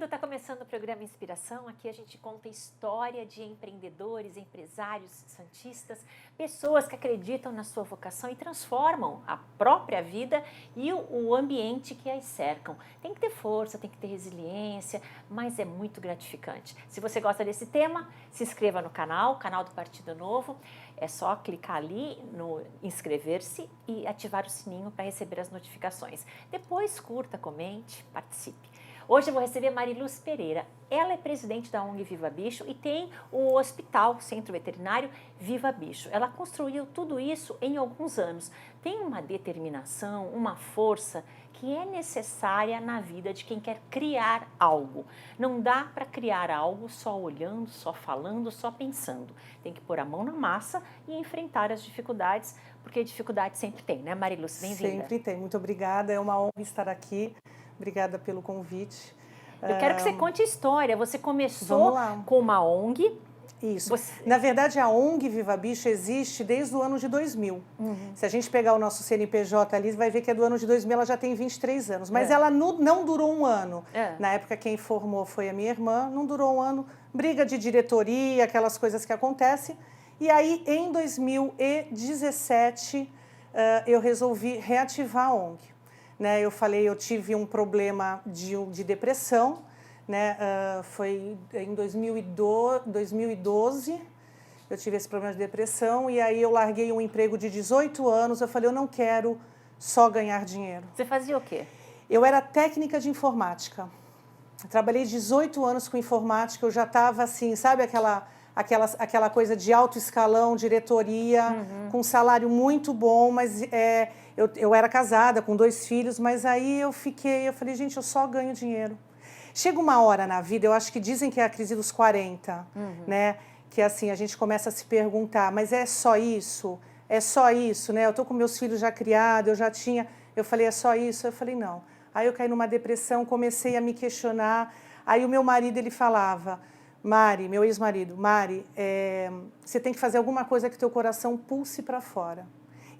bem-vindo, está começando o programa Inspiração. Aqui a gente conta história de empreendedores, empresários, santistas, pessoas que acreditam na sua vocação e transformam a própria vida e o ambiente que as cercam. Tem que ter força, tem que ter resiliência, mas é muito gratificante. Se você gosta desse tema, se inscreva no canal do Partido Novo. É só clicar ali no inscrever-se e ativar o sininho para receber as notificações. Depois curta, comente, participe. Hoje eu vou receber Mariluz Pereira. Ela é presidente da ONG Viva Bicho e tem o hospital, Centro Veterinário Viva Bicho. Ela construiu tudo isso em alguns anos. Tem uma determinação, uma força que é necessária na vida de quem quer criar algo. Não dá para criar algo só olhando, só falando, só pensando. Tem que pôr a mão na massa e enfrentar as dificuldades, porque dificuldade sempre tem, né, Mariluz? Bem-vinda. Sempre tem. Muito obrigada. É uma honra estar aqui. Obrigada pelo convite. Eu quero que você conte a história. Você começou com uma ONG. Isso. Na verdade, a ONG Viva Bicho existe desde o ano de 2000. Se a gente pegar o nosso CNPJ ali, vai ver que é do ano de 2000, ela já tem 23 anos. Mas ela não durou um ano. Na época, quem formou foi a minha irmã. Não durou um ano. Briga de diretoria, aquelas coisas que acontecem. E aí, em 2017, eu resolvi reativar a ONG. Eu falei, eu tive um problema de depressão, foi em 2012, eu tive esse problema de depressão e aí eu larguei um emprego de 18 anos, eu falei, eu não quero só ganhar dinheiro. Você fazia o quê? Eu era técnica de informática, trabalhei 18 anos com informática, eu já estava assim, sabe aquela coisa de alto escalão, diretoria, com um salário muito bom, mas eu era casada com 2 filhos, mas aí eu falei, gente, eu só ganho dinheiro. Chega uma hora na vida, eu acho que dizem que é a crise dos 40, que assim, a gente começa a se perguntar, mas é só isso? É só isso, Eu tô com meus filhos já criados, eu falei, é só isso? Eu falei, não. Aí eu caí numa depressão, comecei a me questionar, aí o meu marido, ele falava, Mari, meu ex-marido, Mari, você tem que fazer alguma coisa que teu coração pulse para fora.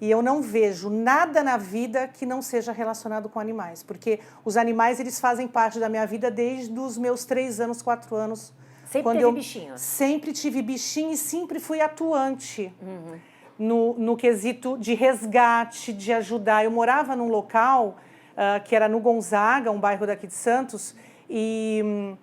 E eu não vejo nada na vida que não seja relacionado com animais, porque os animais, eles fazem parte da minha vida desde os meus 3 anos, 4 anos. Sempre teve bichinho? Sempre tive bichinho e sempre fui atuante no quesito de resgate, de ajudar. Eu morava num local que era no Gonzaga, um bairro daqui de Santos, e...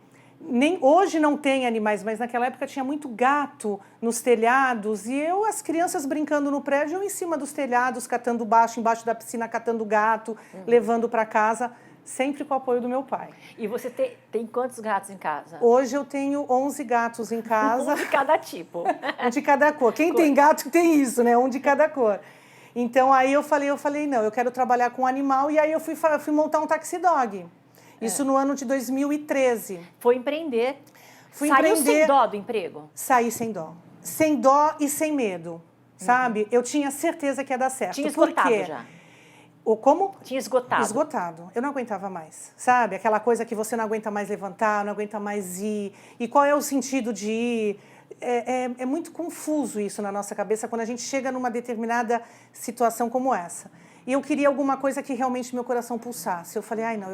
hoje não tem animais, mas naquela época tinha muito gato nos telhados e as crianças brincando no prédio, eu em cima dos telhados, catando embaixo da piscina, catando gato, levando para casa, sempre com o apoio do meu pai. E você tem quantos gatos em casa? Hoje eu tenho 11 gatos em casa. Um de cada tipo. Um de cada cor. Quem tem gato tem isso, Um de cada cor. Então aí eu falei, não, eu quero trabalhar com animal e aí eu fui montar um taxi dog. Isso no ano de 2013. Foi empreender. Saiu sem dó do emprego? Saí sem dó. Sem dó e sem medo, sabe? Eu tinha certeza que ia dar certo. Tinha esgotado já? Como? Tinha esgotado. Esgotado. Eu não aguentava mais, sabe? Aquela coisa que você não aguenta mais levantar, não aguenta mais ir. E qual é o sentido de ir? É muito confuso isso na nossa cabeça quando a gente chega numa determinada situação como essa. E eu queria alguma coisa que realmente meu coração pulsasse. Eu falei, não,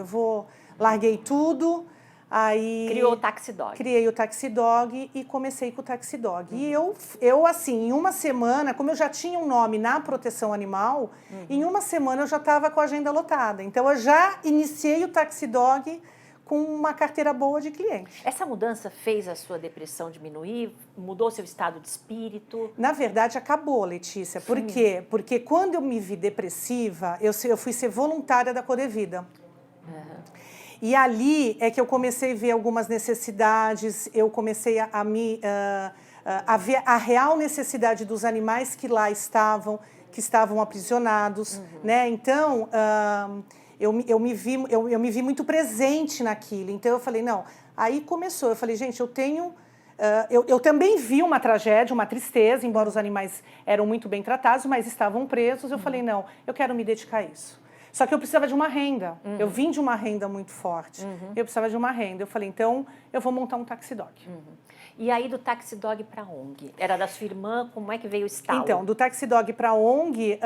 larguei tudo, aí... Criou o Taxi Dog. Criei o Taxi Dog e comecei com o Taxi Dog. E eu, assim, em uma semana, como eu já tinha um nome na proteção animal, em uma semana eu já estava com a agenda lotada. Então, eu já iniciei o Taxi Dog com uma carteira boa de clientes. Essa mudança fez a sua depressão diminuir? Mudou seu estado de espírito? Na verdade, acabou, Letícia. Por quê? Porque quando eu me vi depressiva, eu fui ser voluntária da Codevida. E ali é que eu comecei a ver algumas necessidades, eu comecei a ver a real necessidade dos animais que lá estavam, que estavam aprisionados, Então, eu me vi muito presente naquilo. Então, eu falei, não, aí começou. Eu falei, gente, eu também vi uma tragédia, uma tristeza, embora os animais eram muito bem tratados, mas estavam presos. Eu falei, não, eu quero me dedicar a isso. Só que eu precisava de uma renda. Eu vim de uma renda muito forte. Eu precisava de uma renda. Eu falei, então, eu vou montar um Taxi Dog. E aí, do Taxi Dog para a ONG? Era da sua irmã? Como é que veio o estalo? Então, do Taxi Dog para a ONG,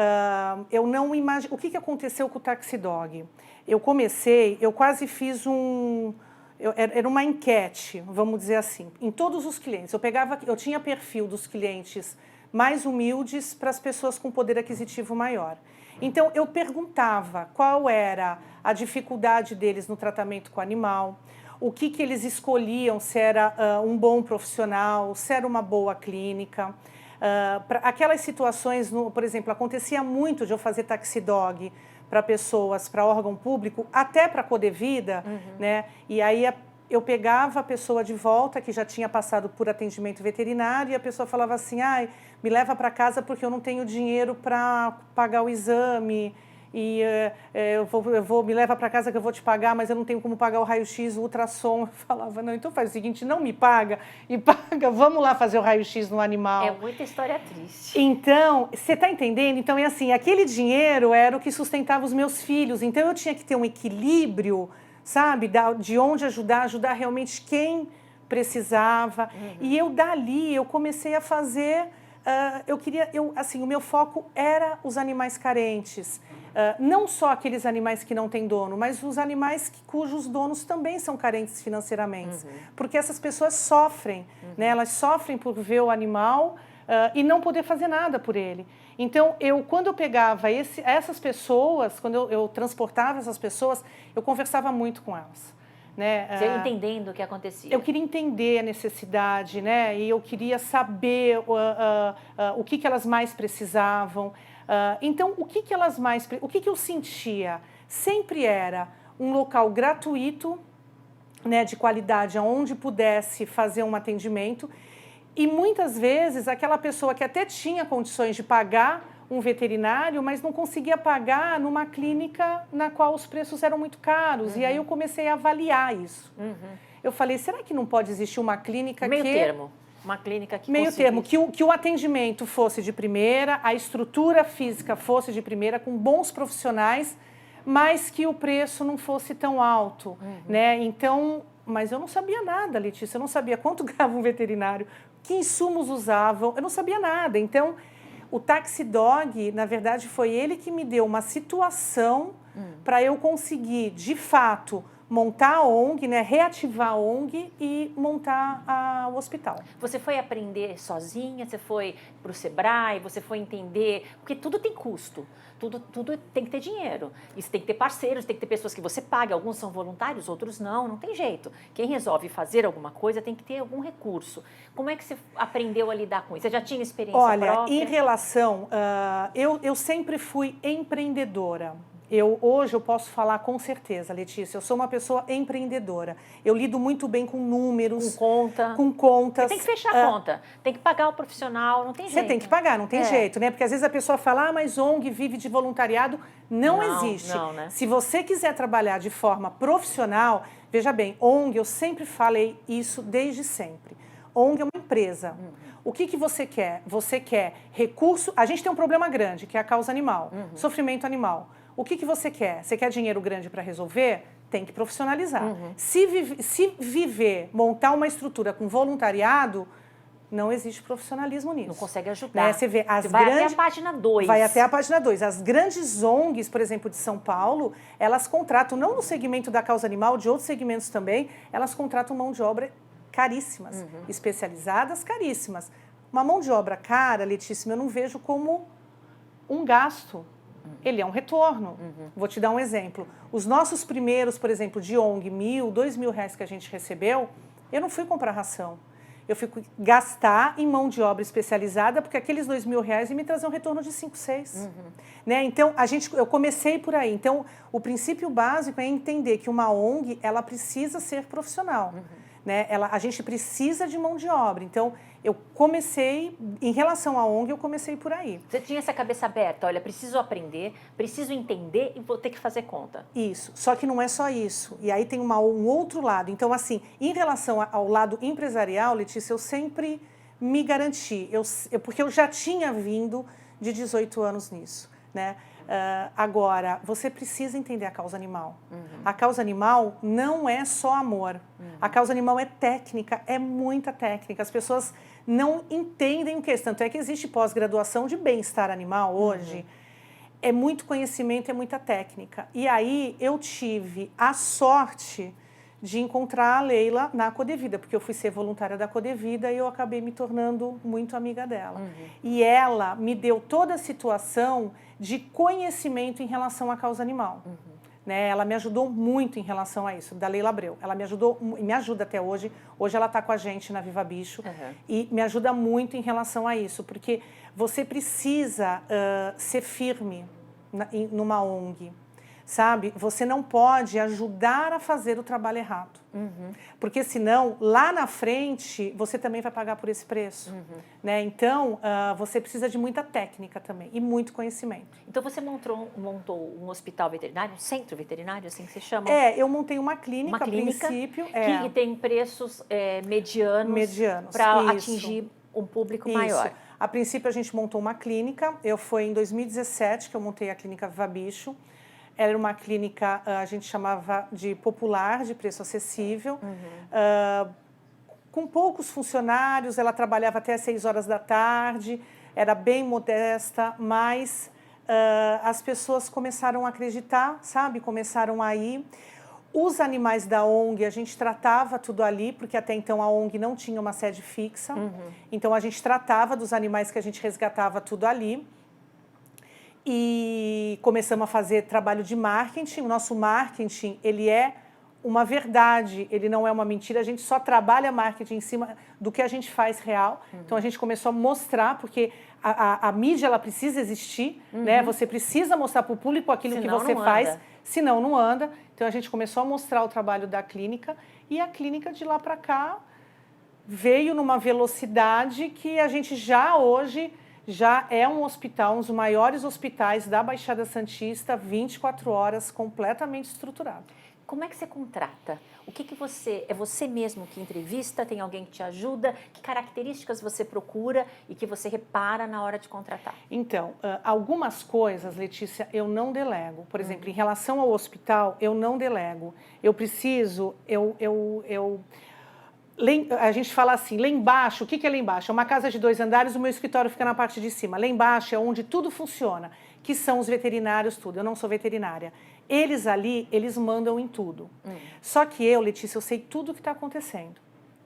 eu não imagino... O que aconteceu com o Taxi Dog? Eu quase fiz era uma enquete, vamos dizer assim, em todos os clientes. Eu tinha perfil dos clientes mais humildes para as pessoas com poder aquisitivo maior. Então, eu perguntava qual era a dificuldade deles no tratamento com o animal, o que eles escolhiam, se era um bom profissional, se era uma boa clínica. Aquelas situações, por exemplo, acontecia muito de eu fazer taxi dog para pessoas, para órgão público, até para Codevida, né? E aí eu pegava a pessoa de volta, que já tinha passado por atendimento veterinário, e a pessoa falava assim, ai, me leva para casa porque eu não tenho dinheiro para pagar o exame, e me leva para casa que eu vou te pagar, mas eu não tenho como pagar o raio-x, o ultrassom. Eu falava, não, então faz o seguinte, não me paga, e paga, vamos lá fazer o raio-x no animal. É muita história triste. Então, você está entendendo? Então, é assim, aquele dinheiro era o que sustentava os meus filhos, então eu tinha que ter um equilíbrio, sabe, de onde ajudar realmente quem precisava. E eu comecei a fazer, o meu foco era os animais carentes. Não só aqueles animais que não têm dono, mas os animais cujos donos também são carentes financeiramente. Porque essas pessoas sofrem, né? Elas sofrem por ver o animal e não poder fazer nada por ele. Então, quando eu pegava essas pessoas, quando eu transportava essas pessoas, eu conversava muito com elas. Né? Você entendendo o que acontecia. Eu queria entender a necessidade, né? E eu queria saber o que elas mais precisavam. Então, o que eu sentia? Sempre era um local gratuito, né, de qualidade, onde pudesse fazer um atendimento. E muitas vezes aquela pessoa que até tinha condições de pagar um veterinário, mas não conseguia pagar numa clínica na qual os preços eram muito caros. E aí eu comecei a avaliar isso. Eu falei, será que não pode existir uma clínica meio termo? Uma clínica que meio termo, que o atendimento fosse de primeira, a estrutura física fosse de primeira, com bons profissionais, mas que o preço não fosse tão alto, né? Então, mas eu não sabia nada, Letícia, eu não sabia quanto ganhava um veterinário, que insumos usavam, eu não sabia nada. Então, o taxi dog, na verdade, foi ele que me deu uma situação para eu conseguir, de fato, montar a ONG, né, reativar a ONG e montar o hospital. Você foi aprender sozinha? Você foi para o Sebrae? Você foi entender? Porque tudo tem custo. Tudo tem que ter dinheiro. Isso tem que ter parceiros, tem que ter pessoas que você paga. Alguns são voluntários, outros não tem jeito. Quem resolve fazer alguma coisa tem que ter algum recurso. Como é que você aprendeu a lidar com isso? Você já tinha experiência própria? Olha, em relação... eu sempre fui empreendedora. Hoje eu posso falar com certeza, Letícia, eu sou uma pessoa empreendedora. Eu lido muito bem com números. Com contas. Você tem que fechar a conta, tem que pagar o profissional, não tem jeito. Você tem que pagar, não tem jeito, né? Porque às vezes a pessoa fala, mas ONG vive de voluntariado. Não existe. Não, né? Se você quiser trabalhar de forma profissional, veja bem, ONG, eu sempre falei isso desde sempre. ONG é uma empresa. O que você quer? Você quer recurso... A gente tem um problema grande, que é a causa animal, sofrimento animal. O que você quer? Você quer dinheiro grande para resolver? Tem que profissionalizar. Se viver, montar uma estrutura com voluntariado, não existe profissionalismo nisso. Não consegue ajudar. Né? Você vê até a página 2. Vai até a página 2. As grandes ONGs, por exemplo, de São Paulo, elas contratam, não no segmento da causa animal, de outros segmentos também, elas contratam mão de obra caríssimas, especializadas, caríssimas. Uma mão de obra cara, Letícia, eu não vejo como um gasto. Ele é um retorno. Vou te dar um exemplo. Os nossos primeiros, por exemplo, de ONG, R$1.000, R$2.000 que a gente recebeu, eu não fui comprar ração. Eu fui gastar em mão de obra especializada, porque aqueles R$2.000 iam me trazer um retorno de 5, 6. Né? Então, eu comecei por aí. Então, o princípio básico é entender que uma ONG, ela precisa ser profissional. Né? A gente precisa de mão de obra. Então, eu comecei, em relação à ONG, eu comecei por aí. Você tinha essa cabeça aberta, olha, preciso aprender, preciso entender e vou ter que fazer conta. Isso, só que não é só isso. E aí tem um outro lado. Então, assim, em relação ao lado empresarial, Letícia, eu sempre me garanti, porque eu já tinha vindo de 18 anos nisso, né? Agora, você precisa entender a causa animal. A causa animal não é só amor. A causa animal é técnica, é muita técnica. As pessoas não entendem o que é isso. Tanto é que existe pós-graduação de bem-estar animal hoje. É muito conhecimento, é muita técnica. E aí eu tive a sorte de encontrar a Leila na Codevida, porque eu fui ser voluntária da Codevida e eu acabei me tornando muito amiga dela. E ela me deu toda a situação de conhecimento em relação à causa animal. Né? Ela me ajudou muito em relação a isso, da Leila Abreu. Ela me ajudou e me ajuda até hoje. Hoje ela está com a gente na Viva Bicho e me ajuda muito em relação a isso, porque você precisa ser firme numa ONG, sabe? Você não pode ajudar a fazer o trabalho errado, porque senão lá na frente você também vai pagar por esse preço, né? Então você precisa de muita técnica também e muito conhecimento. Então você montou um hospital veterinário, um centro veterinário, assim que se chama? Eu montei uma clínica a princípio, que tem preços medianos para atingir um público maior. A princípio a gente montou uma clínica, foi em 2017 que eu montei a clínica Viva Bicho. Era uma clínica, a gente chamava de popular, de preço acessível, com poucos funcionários, ela trabalhava até às 6 horas da tarde, era bem modesta, mas as pessoas começaram a acreditar, sabe? Começaram a ir. Os animais da ONG, a gente tratava tudo ali, porque até então a ONG não tinha uma sede fixa. Então, a gente tratava dos animais que a gente resgatava tudo ali. E começamos a fazer trabalho de marketing. O nosso marketing, ele é uma verdade, ele não é uma mentira. A gente só trabalha marketing em cima do que a gente faz real. Então, a gente começou a mostrar, porque a mídia, ela precisa existir, né? Você precisa mostrar para o público aquilo que você faz, senão não anda. Então, a gente começou a mostrar o trabalho da clínica e a clínica de lá para cá veio numa velocidade que a gente hoje já é um hospital, um dos maiores hospitais da Baixada Santista, 24 horas, completamente estruturado. Como é que você contrata? O que você... É você mesmo que entrevista? Tem alguém que te ajuda? Que características você procura e que você repara na hora de contratar? Então, algumas coisas, Letícia, eu não delego. Por exemplo, em relação ao hospital, eu não delego. Eu preciso... A gente fala assim, lá embaixo, o que é lá embaixo? É uma casa de 2 andares, o meu escritório fica na parte de cima. Lá embaixo é onde tudo funciona, que são os veterinários, tudo. Eu não sou veterinária. Eles ali, eles mandam em tudo. Só que eu, Letícia, eu sei tudo o que está acontecendo.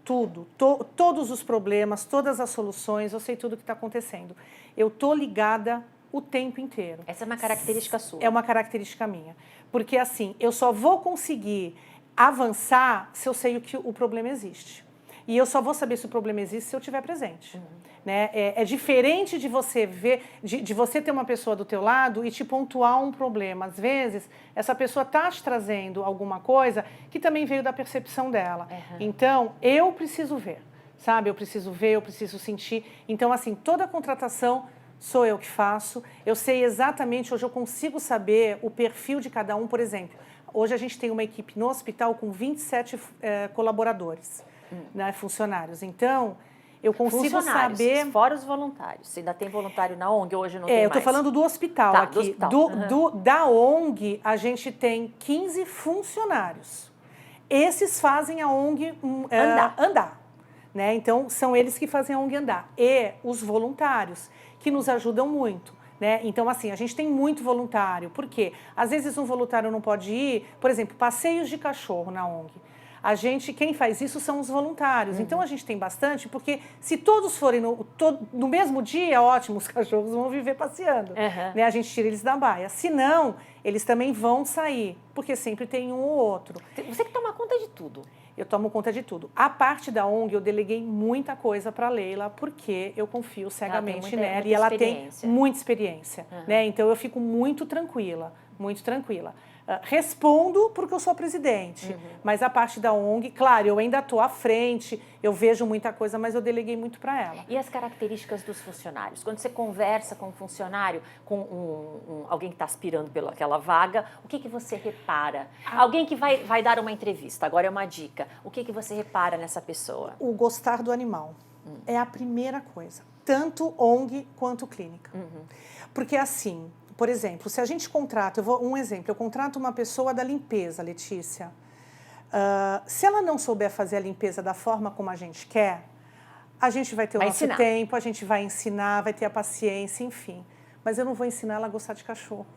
Tudo. Todos os problemas, todas as soluções, eu sei tudo o que está acontecendo. Eu estou ligada o tempo inteiro. Essa é uma característica sua? É uma característica minha. Porque, assim, eu só vou conseguir avançar se eu sei que o problema existe. E eu só vou saber se o problema existe se eu estiver presente. Né? É diferente de você ver, de você ter uma pessoa do teu lado e te pontuar um problema. Às vezes, essa pessoa está te trazendo alguma coisa que também veio da percepção dela. Então, eu preciso ver, sabe? Eu preciso ver, eu preciso sentir. Então, assim, toda contratação sou eu que faço. Eu sei exatamente, hoje eu consigo saber o perfil de cada um. Por exemplo, hoje a gente tem uma equipe no hospital com 27 colaboradores, né, funcionários. Então, eu consigo saber... Fora os voluntários. Você ainda tem voluntário na ONG, hoje não tem mais. Eu estou falando do hospital aqui. Do hospital. Da ONG, a gente tem 15 funcionários. Esses fazem a ONG andar. Né? Então, são eles que fazem a ONG andar. E os voluntários, que nos ajudam muito. Né? Então, assim, a gente tem muito voluntário. Por quê? Às vezes um voluntário não pode ir, por exemplo, passeios de cachorro na ONG. Quem faz isso são os voluntários. Então, a gente tem bastante, porque se todos forem no mesmo dia, ótimo, os cachorros vão viver passeando. Né? A gente tira eles da baia. Se não, eles também vão sair, porque sempre tem um ou outro. Você que toma conta de tudo. Eu tomo conta de tudo. A parte da ONG, eu deleguei muita coisa para a Leila, porque eu confio cegamente nela. E ela tem muita experiência. Né? Então, eu fico muito tranquila, muito tranquila. Respondo porque eu sou a presidente, mas a parte da ONG, claro, eu ainda estou à frente, eu vejo muita coisa, mas eu deleguei muito para ela. E as características dos funcionários? Quando você conversa com um funcionário, com alguém que está aspirando pelaquela vaga, o que você repara? Alguém que vai dar uma entrevista, agora é uma dica. O que você repara nessa pessoa? O gostar do animal é a primeira coisa, tanto ONG quanto clínica. Porque assim... Por exemplo, se a gente contrata, um exemplo, eu contrato uma pessoa da limpeza, Letícia. Se ela não souber fazer a limpeza da forma como a gente quer, a gente vai ter o nosso tempo, a gente vai ensinar, vai ter a paciência, enfim. Mas eu não vou ensinar ela a gostar de cachorro.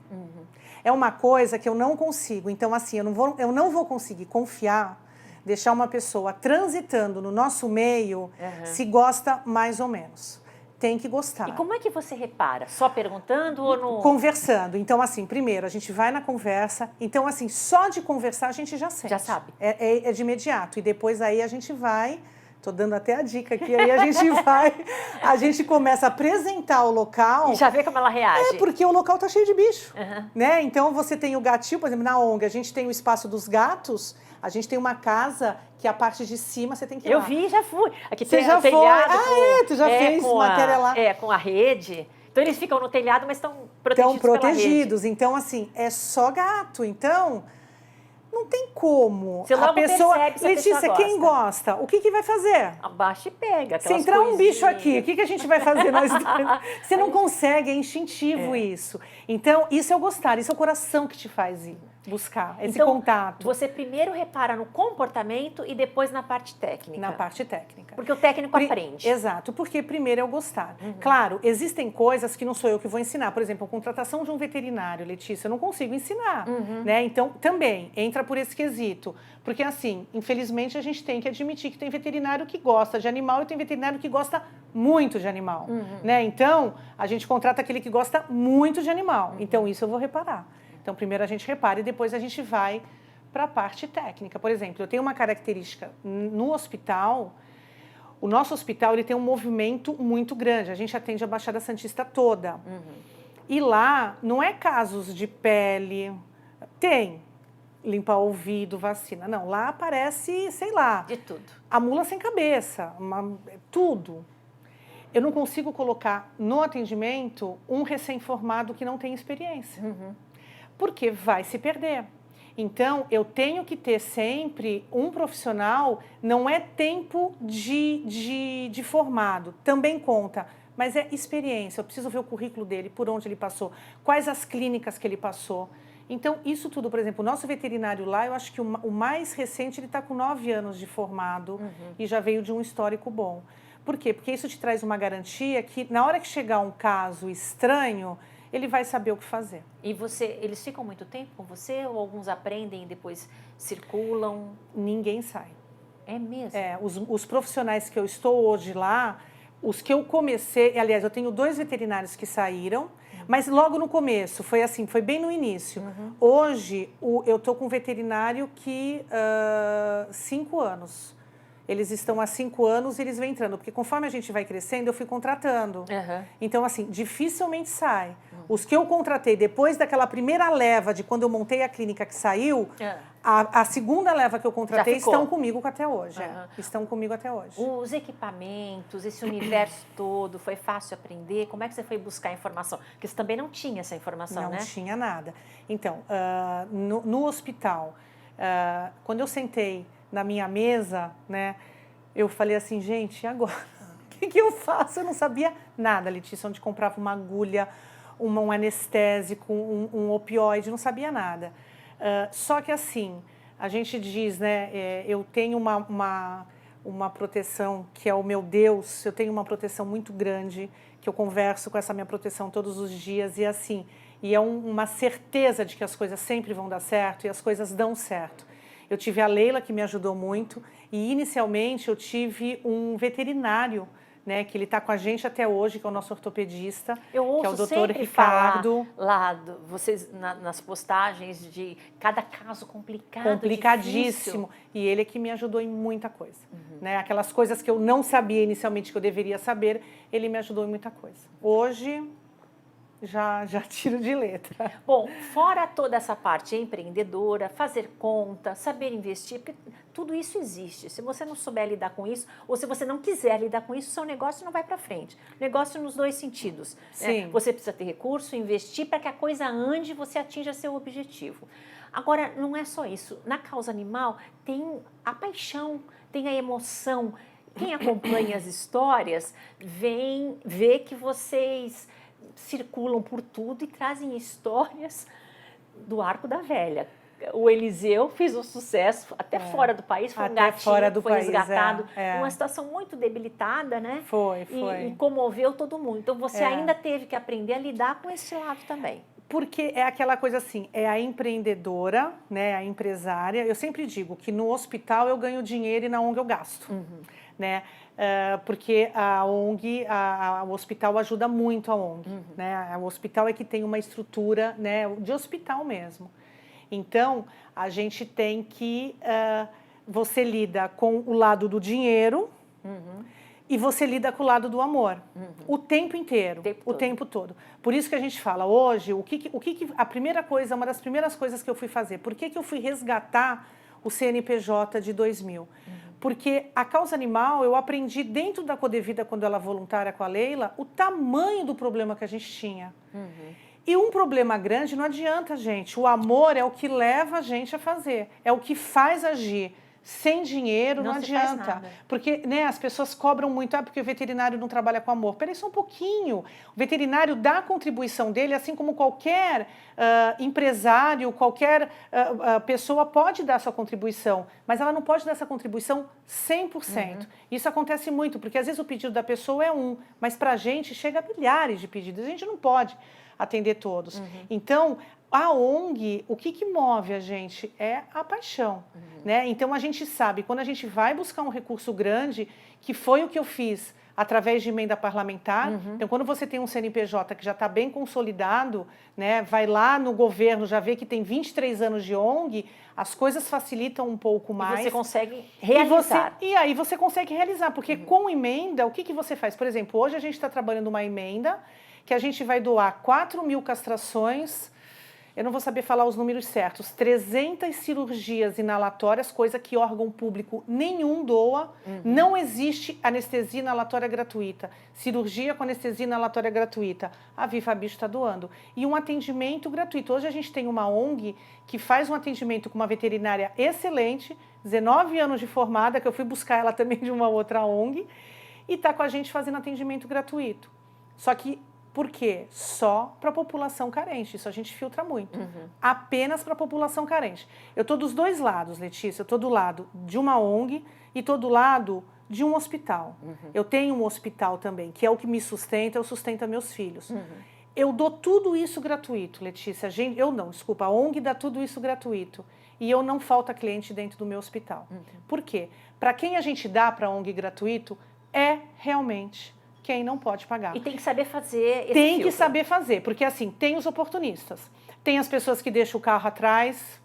É uma coisa que eu não consigo. Então, assim, eu não vou conseguir confiar deixar uma pessoa transitando no nosso meio se gosta mais ou menos. Tem que gostar. E como é que você repara? Só perguntando ou no... Conversando. Então, assim, primeiro, a gente vai na conversa. Então, assim, só de conversar a gente já sente. Já sabe. É de imediato. E depois aí a gente vai... Tô dando até a dica aqui. Aí a gente vai... A gente começa a apresentar o local... E já vê como ela reage. Porque o local tá cheio de bicho. Né? Então, você tem o gatinho, por exemplo, na ONG, a gente tem o espaço dos gatos... A gente tem uma casa que a parte de cima você tem que ir lá. Eu vi, já fui. Aqui você tem já o telhado. Foi? Tu já fez matéria lá? Com a rede. Então eles ficam no telhado, mas estão protegidos protegidos. Então, assim, é só gato. Então, não tem como. Você logo percebe se a Letícia, pessoa quem gosta? O que vai fazer? Abaixa e pega. Se entrar um bicho aqui, o que a gente vai fazer? Você não consegue, é instintivo isso. Então, isso é o gostar, isso é o coração que te faz ir buscar esse contato. Você primeiro repara no comportamento e depois na parte técnica. Na parte técnica. Porque o técnico aprende. Exato, porque primeiro é o gostar. Claro, existem coisas que não sou eu que vou ensinar. Por exemplo, a contratação de um veterinário, Letícia, eu não consigo ensinar. Né? Então, também entra por esse quesito. Porque, assim, infelizmente, a gente tem que admitir que tem veterinário que gosta de animal e tem veterinário que gosta muito de animal. Né? Então, a gente contrata aquele que gosta muito de animal. Então, isso eu vou reparar. Então, primeiro a gente repara e depois a gente vai para a parte técnica. Por exemplo, eu tenho uma característica no hospital. O nosso hospital ele tem um movimento muito grande. A gente atende a Baixada Santista toda. E lá não é casos de pele. Tem limpar ouvido, vacina. Não, lá aparece, sei lá. De tudo. A mula sem cabeça, tudo. Eu não consigo colocar no atendimento um recém-formado que não tem experiência. Porque vai se perder. Então, eu tenho que ter sempre um profissional, não é tempo de formado, também conta, mas é experiência. Eu preciso ver o currículo dele, por onde ele passou, quais as clínicas que ele passou. Então, isso tudo, por exemplo, o nosso veterinário lá, eu acho que o mais recente, ele está com 9 anos de formado e já veio de um histórico bom. Por quê? Porque isso te traz uma garantia que, na hora que chegar um caso estranho, ele vai saber o que fazer. E eles ficam muito tempo com você ou alguns aprendem e depois circulam? Ninguém sai. É mesmo? Os profissionais que eu estou hoje lá, os que eu comecei... Aliás, eu tenho 2 veterinários que saíram, mas logo no começo, foi assim, foi bem no início. Hoje, eu estou com um veterinário que 5 anos. Eles estão há 5 anos e eles vêm entrando. Porque conforme a gente vai crescendo, eu fui contratando. Então, assim, dificilmente sai. Os que eu contratei depois daquela primeira leva de quando eu montei a clínica que saiu, a segunda leva que eu contratei estão comigo até hoje. Estão comigo até hoje. Os equipamentos, esse universo todo, foi fácil aprender? Como é que você foi buscar a informação? Porque você também não tinha essa informação, né? Não tinha nada. Então, no hospital, quando eu sentei na minha mesa, né, eu falei assim, gente, e agora? O que eu faço? Eu não sabia nada, Letícia, onde comprava uma agulha, um anestésico, um opioide, não sabia nada. Só que assim, a gente diz, né, eu tenho uma proteção que é o meu Deus, eu tenho uma proteção muito grande, que eu converso com essa minha proteção todos os dias e assim, e é uma certeza de que as coisas sempre vão dar certo e as coisas dão certo. Eu tive a Leila, que me ajudou muito, e inicialmente eu tive um veterinário, né, que ele está com a gente até hoje, que é o nosso ortopedista, que é o Dr. Ricardo. Lá, vocês nas postagens de cada caso complicadíssimo. Difícil. E ele é que me ajudou em muita coisa. Né? Aquelas coisas que eu não sabia inicialmente que eu deveria saber, ele me ajudou em muita coisa. Hoje... Já tiro de letra. Bom, fora toda essa parte empreendedora, fazer conta, saber investir, porque tudo isso existe. Se você não souber lidar com isso, ou se você não quiser lidar com isso, seu negócio não vai para frente. Negócio nos 2 sentidos. Sim. Né? Você precisa ter recurso, investir para que a coisa ande e você atinja seu objetivo. Agora, não é só isso. Na causa animal, tem a paixão, tem a emoção. Quem acompanha as histórias vê que vocês circulam por tudo e trazem histórias do Arco da Velha. o Eliseu fez um sucesso até fora do país, foi um gatinho fora do foi país, resgatado, uma situação muito debilitada, né? Foi. E comoveu todo mundo. Então você ainda teve que aprender a lidar com esse lado também. Porque é aquela coisa assim, é a empreendedora, né, a empresária. Eu sempre digo que no hospital eu ganho dinheiro e na ONG eu gasto, né? Porque a ONG, o hospital ajuda muito a ONG, né? O hospital é que tem uma estrutura, né, de hospital mesmo. Então, a gente tem que... você lida com o lado do dinheiro e você lida com o lado do amor. O tempo inteiro, o tempo todo. Por isso que a gente fala hoje, a primeira coisa, uma das primeiras coisas que eu fui fazer, por que eu fui resgatar o CNPJ de 2000? Porque a causa animal, eu aprendi dentro da Codevida, quando ela voluntária com a Leila, o tamanho do problema que a gente tinha. E um problema grande não adianta, gente. O amor é o que leva a gente a fazer, é o que faz agir. Sem dinheiro não adianta, porque né, as pessoas cobram muito, porque o veterinário não trabalha com amor. Peraí só um pouquinho, o veterinário dá a contribuição dele, assim como qualquer empresário, qualquer pessoa pode dar sua contribuição, mas ela não pode dar essa contribuição 100%. Isso acontece muito, porque às vezes o pedido da pessoa é mas para a gente chega a milhares de pedidos, a gente não pode atender todos. Então, a ONG, o que move a gente é a paixão, né? Então a gente sabe, quando a gente vai buscar um recurso grande, que foi o que eu fiz através de emenda parlamentar, então quando você tem um CNPJ que já está bem consolidado, né, vai lá no governo, já vê que tem 23 anos de ONG, as coisas facilitam um pouco mais. E você consegue realizar. E aí você consegue realizar, porque com emenda, o que você faz? Por exemplo, hoje a gente está trabalhando uma emenda que a gente vai doar 4.000 castrações. Eu não vou saber falar os números certos, 300 cirurgias inalatórias, coisa que órgão público nenhum doa, não existe anestesia inalatória gratuita, cirurgia com anestesia inalatória gratuita, a Viva Bicho está doando. E um atendimento gratuito, hoje a gente tem uma ONG que faz um atendimento com uma veterinária excelente, 19 anos de formada, que eu fui buscar ela também de uma outra ONG, e está com a gente fazendo atendimento gratuito. Só que por quê? Só para a população carente, isso a gente filtra muito. Apenas para a população carente. Eu estou dos dois lados, Letícia, eu estou do lado de uma ONG e estou do lado de um hospital. Eu tenho um hospital também, que é o que me sustenta, eu sustento meus filhos. Eu dou tudo isso gratuito, Letícia. A ONG dá tudo isso gratuito. E eu não falta cliente dentro do meu hospital. Por quê? Para quem a gente dá para a ONG gratuito, é realmente quem não pode pagar. E tem que saber fazer esse Tem filtro. que saber fazer, porque assim, tem os oportunistas. Tem as pessoas que deixam o carro atrás,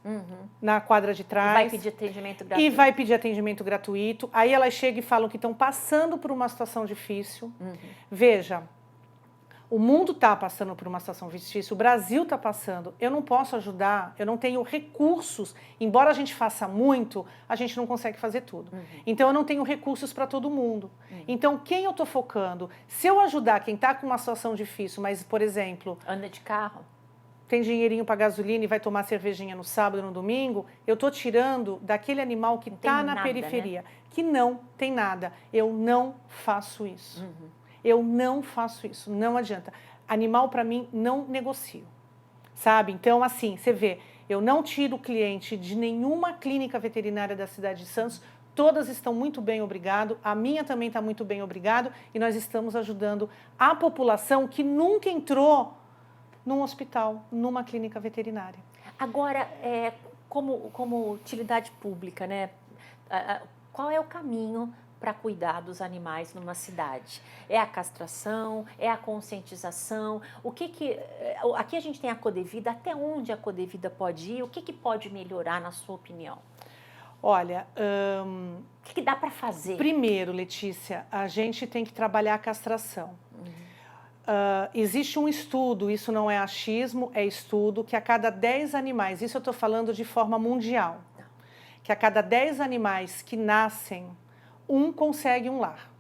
na quadra de trás. Vai pedir atendimento gratuito. E vai pedir atendimento gratuito. Aí elas chegam e falam que estão passando por uma situação difícil. Veja, o mundo está passando por uma situação difícil, o Brasil está passando, eu não posso ajudar, eu não tenho recursos, embora a gente faça muito, a gente não consegue fazer tudo. Então eu não tenho recursos para todo mundo. Então quem eu estou focando? Se eu ajudar quem está com uma situação difícil, mas por exemplo... Anda de carro. Tem dinheirinho para gasolina e vai tomar cervejinha no sábado e no domingo, eu estou tirando daquele animal que está na periferia, né? Que não tem nada. Eu não faço isso. Eu não faço isso, não adianta. Animal, para mim, não negocio, sabe? Então, assim, você vê, eu não tiro o cliente de nenhuma clínica veterinária da cidade de Santos, todas estão muito bem, obrigado, a minha também está muito bem, obrigado, e nós estamos ajudando a população que nunca entrou num hospital, numa clínica veterinária. Agora, como utilidade pública, né? Qual é o caminho para cuidar dos animais numa cidade? É a castração? É a conscientização? Aqui a gente tem a Codevida, até onde a Codevida pode ir? O que pode melhorar, na sua opinião? Olha... O que dá para fazer? Primeiro, Letícia, a gente tem que trabalhar a castração. Existe um estudo, isso não é achismo, é estudo, que a cada 10 animais, isso eu estou falando de forma mundial, que a cada 10 animais que nascem, um consegue um lar.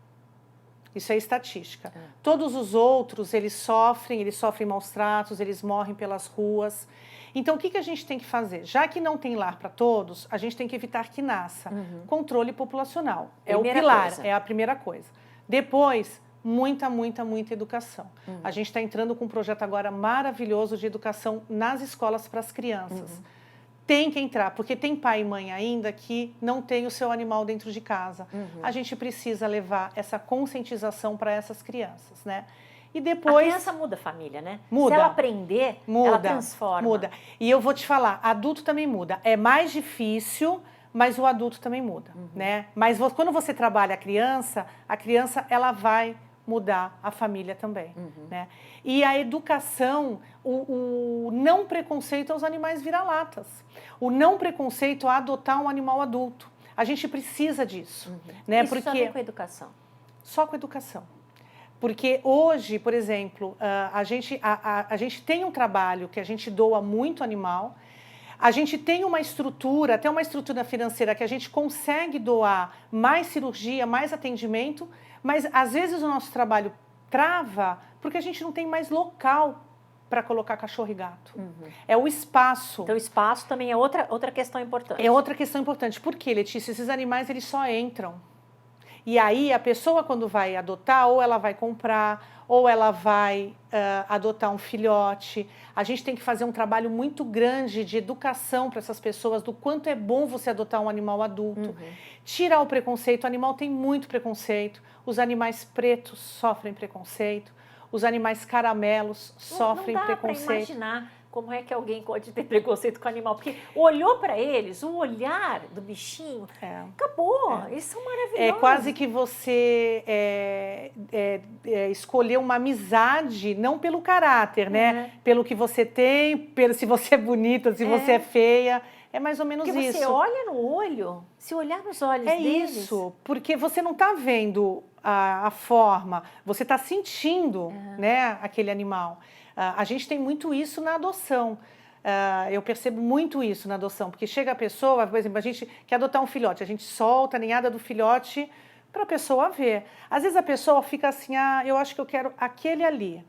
Isso é estatística. Todos os outros, eles sofrem maus tratos, eles morrem pelas ruas. Então, o que a gente tem que fazer? Já que não tem lar para todos, a gente tem que evitar que nasça. Controle populacional. É o pilar, é a primeira coisa. Depois, muita educação. A gente está entrando com um projeto agora maravilhoso de educação nas escolas para as crianças. tem que entrar, porque tem pai e mãe ainda que não tem o seu animal dentro de casa. A gente precisa levar essa conscientização para essas crianças, né? E depois... A criança muda a família, né? Muda. Se ela aprender, ela transforma. Muda. E eu vou te falar, adulto também muda. É mais difícil, mas o adulto também muda, né? Mas quando você trabalha a criança ela vai mudar a família também, né? E a educação, o não preconceito aos animais vira-latas, o não preconceito a adotar um animal adulto. A gente precisa disso, né? Isso só vem com a educação. Só com a educação. Porque hoje, por exemplo, a gente tem um trabalho que a gente doa muito animal, a gente tem uma estrutura, até uma estrutura financeira que a gente consegue doar mais cirurgia, mais atendimento, mas às vezes o nosso trabalho trava porque a gente não tem mais local para colocar cachorro e gato. É o espaço. Então o espaço também é outra questão importante. É outra questão importante. Por quê, Letícia? Esses animais eles só entram. E aí a pessoa quando vai adotar, ou ela vai comprar, ou ela vai adotar um filhote. A gente tem que fazer um trabalho muito grande de educação para essas pessoas do quanto é bom você adotar um animal adulto. Tirar o preconceito, o animal tem muito preconceito. Os animais pretos sofrem preconceito. Os animais caramelos sofrem preconceito. Não dá para imaginar como é que alguém pode ter preconceito com o animal. Porque olhou para eles, o olhar do bichinho, acabou. Eles são maravilhosos. É quase que você escolher uma amizade, não pelo caráter, né? Pelo que você tem, se você é bonita, se você é feia. É mais ou menos isso. Porque você olha no olho, se olhar nos olhos deles... É isso, porque você não está vendo a forma, você está sentindo né, aquele animal. A gente tem muito isso na adoção. Eu percebo muito isso na adoção, porque chega a pessoa, por exemplo, a gente quer adotar um filhote, a gente solta a ninhada do filhote para a pessoa ver. Às vezes a pessoa fica assim, eu acho que eu quero aquele ali.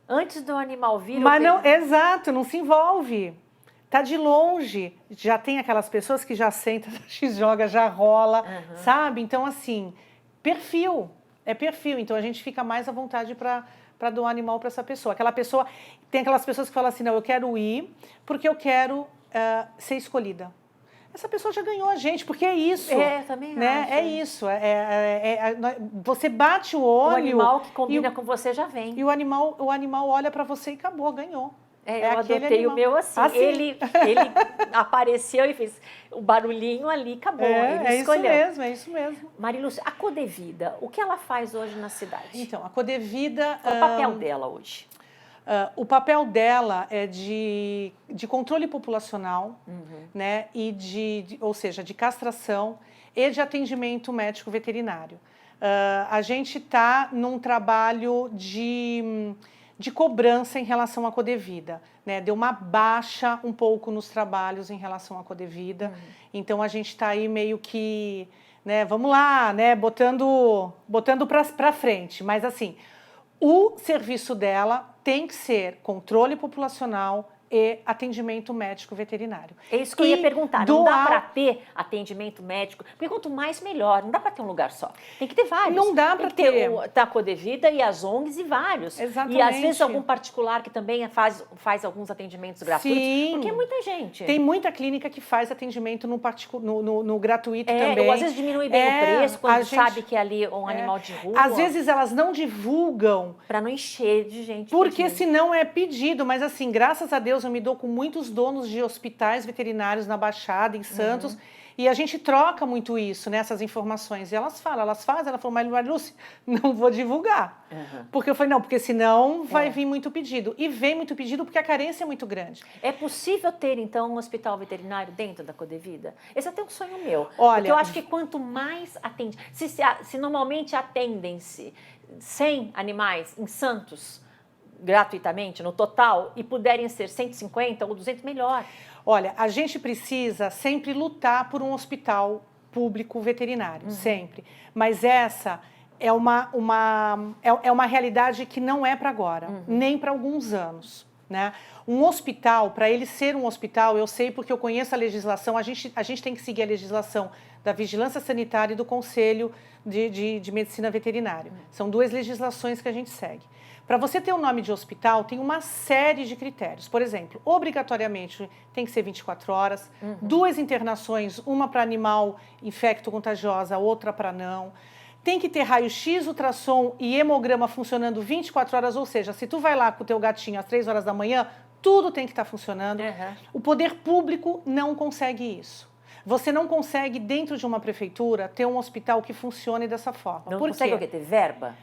Antes do animal vir... Mas não, exato, não se envolve. Tá de longe, já tem aquelas pessoas que já sentam, já joga, já rola, sabe? Então, assim, perfil, é perfil. Então, a gente fica mais à vontade para doar animal para essa pessoa. Aquela pessoa, tem aquelas pessoas que falam assim, não, eu quero ir porque eu quero ser escolhida. Essa pessoa já ganhou a gente, porque é isso. Também né? acho. É isso. Você bate o olho... O animal que combina com você já vem. E o animal olha para você e acabou, ganhou. Eu adotei o meu assim. Ele apareceu e fez o barulhinho ali, acabou. Ele escolheu. É isso mesmo. Marilúcia, a Codevida, o que ela faz hoje na cidade? Então, a Codevida... Qual o papel dela hoje? O papel dela é de controle populacional, né? E ou seja, de castração e de atendimento médico veterinário. A gente está num trabalho de cobrança em relação à Codevida, né? Deu uma baixa um pouco nos trabalhos em relação à Codevida, então a gente está aí meio que, né? Vamos lá, né? Botando para frente, mas assim, o serviço dela tem que ser controle populacional e atendimento médico veterinário. É isso que eu ia perguntar, não dá para ter atendimento médico, porque quanto mais melhor, não dá para ter um lugar só, tem que ter vários. Não dá para ter. A Codevida e as ONGs e vários. Exatamente. E às vezes algum particular que também faz alguns atendimentos gratuitos, porque é muita gente. Tem muita clínica que faz atendimento no gratuito também. Ou às vezes diminui bem o preço, quando sabe que é ali um animal de rua. Às vezes elas não divulgam. Para não encher de gente. Porque senão é pedido, mas assim, graças a Deus eu me dou com muitos donos de hospitais veterinários na Baixada, em Santos, e a gente troca muito isso, né, essas informações. E elas fazem, ela falou, mas Marilúcia, não vou divulgar. Porque eu falei, não, porque senão vai vir muito pedido. E vem muito pedido porque a carência é muito grande. É possível ter, então, um hospital veterinário dentro da Codevida? Esse é até um sonho meu. Olha, porque eu acho que quanto mais atende... Se normalmente atendem-se 100 animais em Santos, gratuitamente, no total, e puderem ser 150 ou 200, melhor. Olha, a gente precisa sempre lutar por um hospital público veterinário, sempre. Mas essa é uma realidade que não é para agora, nem para alguns anos. Né? Um hospital, para ele ser um hospital, eu sei porque eu conheço a legislação, a gente tem que seguir a legislação da Vigilância Sanitária e do Conselho de Medicina Veterinária. São duas legislações que a gente segue. Para você ter o nome de hospital, tem uma série de critérios. Por exemplo, obrigatoriamente tem que ser 24 horas, 2 internações, uma para animal infecto-contagiosa, outra para não. Tem que ter raio-x, ultrassom e hemograma funcionando 24 horas, ou seja, se tu vai lá com o teu gatinho às 3 horas da manhã, tudo tem que estar funcionando. O poder público não consegue isso. Você não consegue, dentro de uma prefeitura, ter um hospital que funcione dessa forma. Não Por consegue quê? o quê? Ter verba?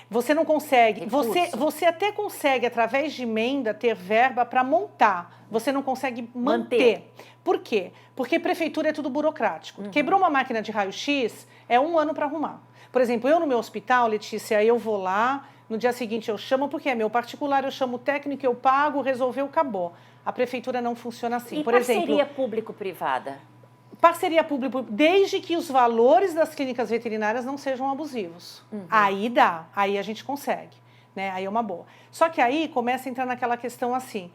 Você não consegue. Recurso. Você até consegue, através de emenda, ter verba para montar. Você não consegue manter. Por quê? Porque prefeitura é tudo burocrático. Quebrou uma máquina de raio-x, é 1 ano para arrumar. Por exemplo, eu no meu hospital, Letícia, eu vou lá, no dia seguinte eu chamo, porque é meu particular, eu chamo o técnico, eu pago, resolveu, acabou. A prefeitura não funciona assim. E por parceria exemplo, público-privada? parceria público, desde que os valores das clínicas veterinárias não sejam abusivos. Aí dá, aí a gente consegue, né? Aí é uma boa. Só que aí começa a entrar naquela questão assim,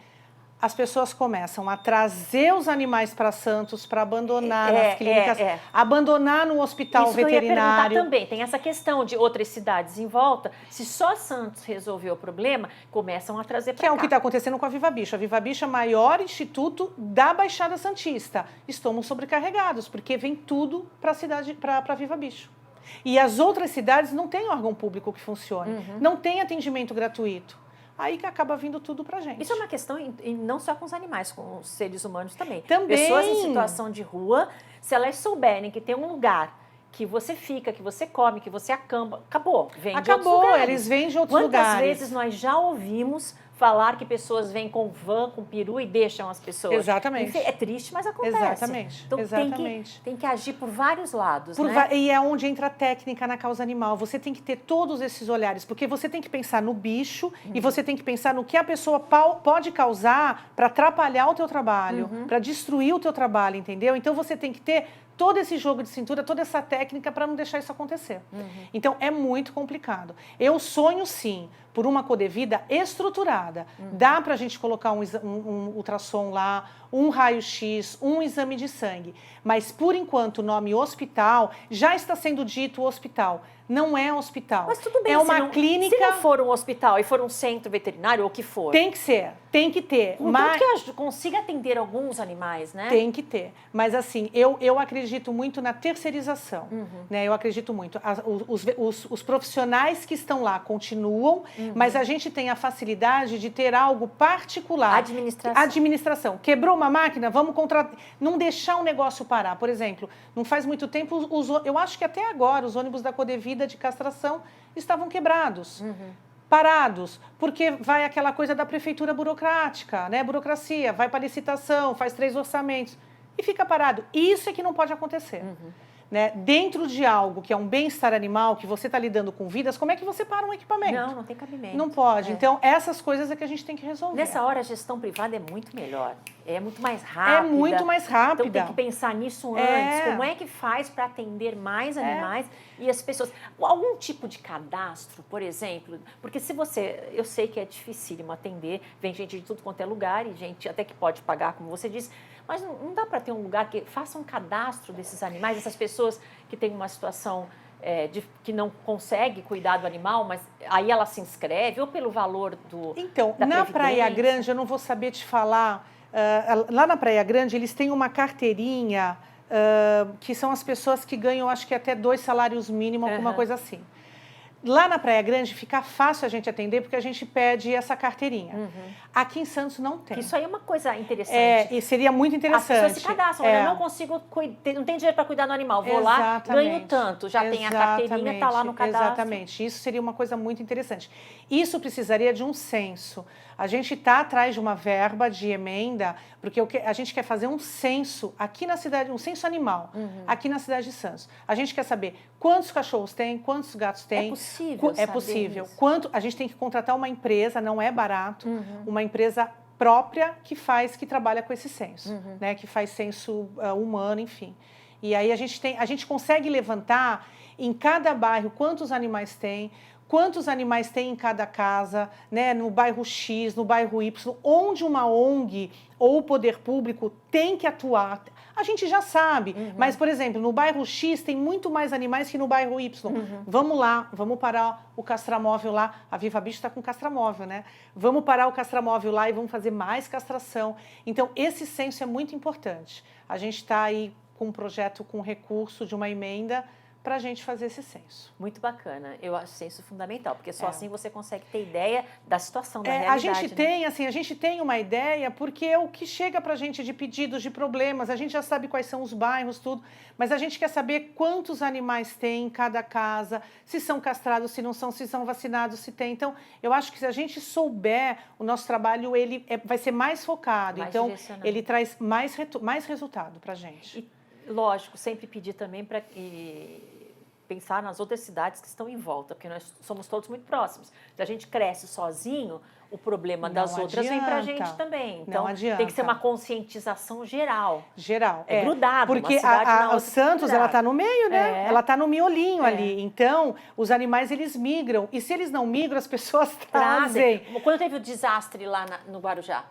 as pessoas começam a trazer os animais para Santos para abandonar nas clínicas, abandonar no hospital Isso veterinário. Que eu ia perguntar também, tem essa questão de outras cidades em volta, se só Santos resolveu o problema, começam a trazer para cá. Que é o que está acontecendo com a Viva Bicho. A Viva Bicho é o maior instituto da Baixada Santista. Estamos sobrecarregados, porque vem tudo para a cidade, para a Viva Bicho. E as outras cidades não têm órgão público que funcione, não tem atendimento gratuito. Aí que acaba vindo tudo pra gente. Isso é uma questão não só com os animais, com os seres humanos também. Também. Pessoas em situação de rua, se elas souberem que tem um lugar que você fica, que você come, que você acampa, acabou, vem de outros lugares. Eles vêm de outros lugares. Quantas vezes nós já ouvimos falar que pessoas vêm com van, com peru e deixam as pessoas? Exatamente. É triste, mas acontece. Exatamente. Então tem que agir por vários lados, né? E é onde entra a técnica na causa animal. Você tem que ter todos esses olhares, porque você tem que pensar no bicho e você tem que pensar no que a pessoa pode causar para atrapalhar o teu trabalho, para destruir o teu trabalho, entendeu? Então você tem que ter todo esse jogo de cintura, toda essa técnica para não deixar isso acontecer. Então, é muito complicado. Eu sonho, sim, por uma Codevida estruturada. Dá para a gente colocar um ultrassom lá, um raio-x, um exame de sangue. Mas, por enquanto, o nome hospital já está sendo dito hospital. Não é hospital. Mas tudo bem, é uma clínica. Se não for um hospital e for um centro veterinário ou o que for. Tem que ser, tem que ter. Mas que consiga atender alguns animais, né? Tem que ter. Mas assim, eu acredito muito na terceirização. Né? Eu acredito muito. Os profissionais que estão lá continuam, mas a gente tem a facilidade de ter algo particular. Administração. Quebrou uma máquina, vamos contratar. Não deixar o negócio parar. Por exemplo, não faz muito tempo, eu acho que até agora os ônibus da Codevida de castração estavam quebrados. Parados, porque vai aquela coisa da prefeitura burocrática, né? Burocracia, vai para licitação, faz 3 orçamentos e fica parado. Isso é que não pode acontecer. Né? Dentro de algo que é um bem-estar animal, que você está lidando com vidas, como é que você para um equipamento? Não tem cabimento. Não pode. Então, essas coisas é que a gente tem que resolver. Nessa hora, a gestão privada é muito melhor. É muito mais rápida. É muito mais rápida. Então, tem que pensar nisso antes. Como é que faz para atender mais animais e as pessoas... Algum tipo de cadastro, por exemplo? Porque se você... Eu sei que é dificílimo atender, vem gente de tudo quanto é lugar e gente até que pode pagar, como você disse, mas não dá para ter um lugar que faça um cadastro desses animais, essas pessoas que têm uma situação que não consegue cuidar do animal, mas aí ela se inscreve, ou pelo valor da na Praia Grande, eu não vou saber te falar, lá na Praia Grande eles têm uma carteirinha que são as pessoas que ganham, acho que até 2 salários mínimos, alguma coisa assim. Lá na Praia Grande fica fácil a gente atender porque a gente pede essa carteirinha. Aqui em Santos não tem. Isso aí é uma coisa interessante. E seria muito interessante. As pessoas se cadastram, eu não consigo, não tem dinheiro para cuidar do animal, vou lá, ganho tanto, já tem a carteirinha, está lá no cadastro. Exatamente, isso seria uma coisa muito interessante. Isso precisaria de um censo. A gente está atrás de uma verba de emenda, porque a gente quer fazer um censo aqui na cidade, um censo animal, aqui na cidade de Santos. A gente quer saber quantos cachorros tem, quantos gatos tem. É possível. É possível. A gente tem que contratar uma empresa, não é barato, uma empresa própria que trabalha com esse censo, né? Que faz censo humano, enfim. E aí a gente consegue levantar em cada bairro quantos animais tem em cada casa, né? No bairro X, no bairro Y, onde uma ONG ou o poder público tem que atuar. A gente já sabe, mas, por exemplo, no bairro X tem muito mais animais que no bairro Y. Vamos lá, vamos parar o castramóvel lá. A Viva Bicho está com castramóvel, né? Vamos parar o castramóvel lá e vamos fazer mais castração. Então, esse senso é muito importante. A gente está aí com um projeto com recurso de uma emenda para a gente fazer esse censo. Muito bacana. Eu acho censo fundamental, porque só assim você consegue ter ideia da situação, da realidade. A gente tem uma ideia, porque é o que chega para a gente de pedidos, de problemas, a gente já sabe quais são os bairros, tudo, mas a gente quer saber quantos animais tem em cada casa, se são castrados, se não são, se são vacinados, se tem. Então, eu acho que se a gente souber, o nosso trabalho vai ser mais focado, então ele traz mais resultado para a gente. Lógico, sempre pedir também para pensar nas outras cidades que estão em volta, porque nós somos todos muito próximos. Se a gente cresce sozinho, o problema das outras vem para a gente também. Então, tem que ser uma conscientização geral. Geral. É grudado, porque uma cidade na outra, o Santos, ela está no meio, né? Ela está no miolinho ali. Então, os animais, eles migram. E se eles não migram, as pessoas trazem. Quando teve o desastre lá no Guarujá?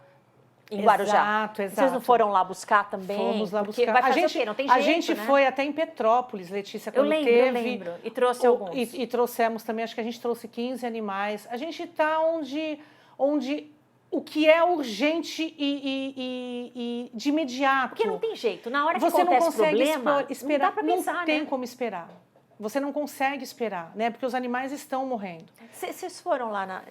Em Guarujá. Exato. Vocês não foram lá buscar também? Fomos lá buscar. Vai fazer o quê? Não tem jeito, a gente foi até em Petrópolis, Letícia, quando eu lembro. E trouxe alguns. E trouxemos também, acho que a gente trouxe 15 animais. A gente está onde o que é urgente e de imediato. Porque não tem jeito. Na hora que você acontece não consegue problema, esperar, não dá para pensar, não tem como esperar. Você não consegue esperar, né? Porque os animais estão morrendo. Vocês foram lá na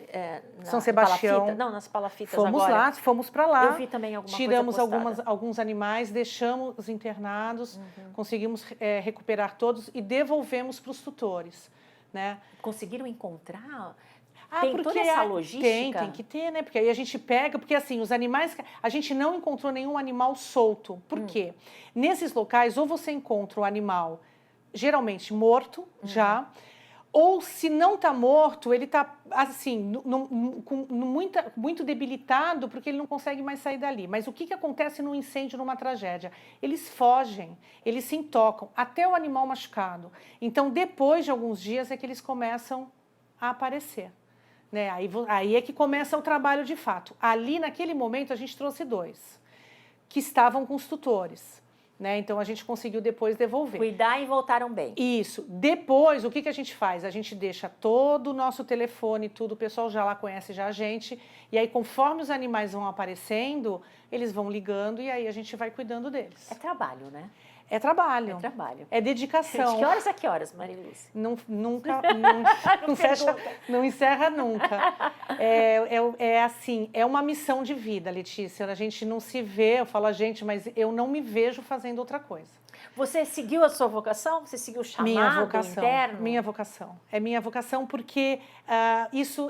São Sebastião? Palafita? Não, nas Palafitas fomos agora. Fomos para lá. Eu vi também alguma Tiramos coisa alguns animais, deixamos internados, conseguimos recuperar todos e devolvemos para os tutores, né? Conseguiram encontrar? Tem toda essa logística? Tem que ter, né? Porque aí a gente pega, porque assim, os animais, a gente não encontrou nenhum animal solto. Por quê? Nesses locais, ou você encontra o animal geralmente morto já, ou se não está morto, ele está assim, muito debilitado, porque ele não consegue mais sair dali. Mas o que acontece num incêndio, numa tragédia? Eles fogem, eles se intocam, até o animal machucado. Então, depois de alguns dias é que eles começam a aparecer. Né? Aí é que começa o trabalho de fato. Ali, naquele momento, a gente trouxe 2, que estavam com os tutores. Né? Então, a gente conseguiu depois devolver. Cuidar e voltaram bem. Isso. Depois, o que a gente faz? A gente deixa todo o nosso telefone, tudo, o pessoal já lá conhece já a gente, e aí, conforme os animais vão aparecendo, eles vão ligando e aí a gente vai cuidando deles. É trabalho, né? É trabalho. É trabalho. É dedicação. De que horas a que horas, Mariluz? Não fecha, não encerra nunca. É assim, é uma missão de vida, Letícia. A gente não se vê, eu falo a gente, mas eu não me vejo fazendo outra coisa. Você seguiu a sua vocação? Você seguiu o chamado interno? Minha vocação. É minha vocação porque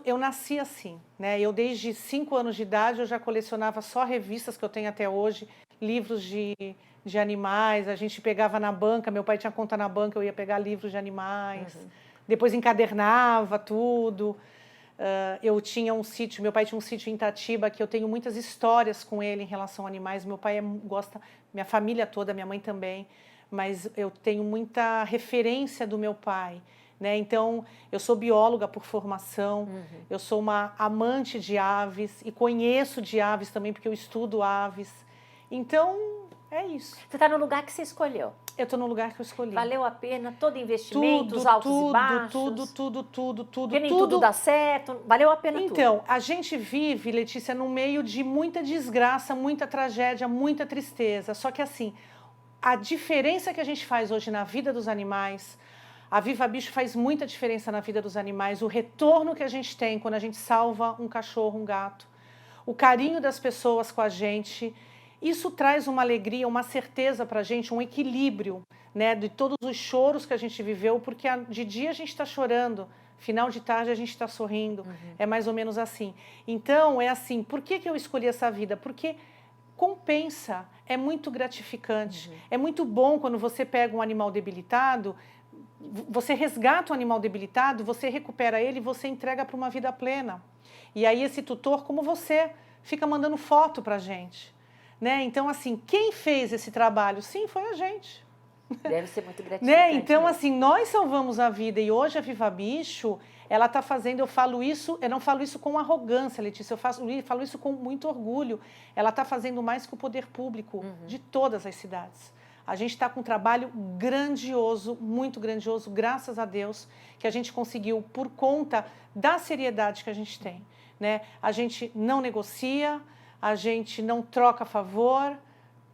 eu nasci assim, né? Eu desde 5 anos de idade eu já colecionava só revistas que eu tenho até hoje, livros de animais, a gente pegava na banca, meu pai tinha conta na banca, eu ia pegar livros de animais, depois encadernava tudo. Eu tinha um sítio, meu pai tinha um sítio em Itatiba, que eu tenho muitas histórias com ele em relação a animais. Meu pai gosta, minha família toda, minha mãe também, mas eu tenho muita referência do meu pai. Né? Então, eu sou bióloga por formação, eu sou uma amante de aves e conheço de aves também, porque eu estudo aves. Então, é isso. Você está no lugar que você escolheu. Eu estou no lugar que eu escolhi. Valeu a pena todo investimento, os altos e baixos? Tudo. Porque nem tudo dá certo, valeu a pena tudo. Então, a gente vive, Letícia, no meio de muita desgraça, muita tragédia, muita tristeza. Só que assim, a diferença que a gente faz hoje na vida dos animais, a Viva Bicho faz muita diferença na vida dos animais, o retorno que a gente tem quando a gente salva um cachorro, um gato, o carinho das pessoas com a gente. Isso traz uma alegria, uma certeza para a gente, um equilíbrio, né, de todos os choros que a gente viveu, porque de dia a gente está chorando, final de tarde a gente está sorrindo, é mais ou menos assim. Então, é assim, por que eu escolhi essa vida? Porque compensa, é muito gratificante, é muito bom quando você pega um animal debilitado, você resgata um animal debilitado, você recupera ele e você entrega para uma vida plena. E aí esse tutor, como você, fica mandando foto para a gente. Né? Então, assim, quem fez esse trabalho? Sim, foi a gente. Deve ser muito gratificante. Né? Então, assim, nós salvamos a vida e hoje a Viva Bicho, ela está fazendo, eu não falo isso com arrogância, Letícia, eu falo isso com muito orgulho. Ela está fazendo mais que o poder público de todas as cidades. A gente está com um trabalho grandioso, muito grandioso, graças a Deus, que a gente conseguiu por conta da seriedade que a gente tem, né? A gente não negocia, a gente não troca favor,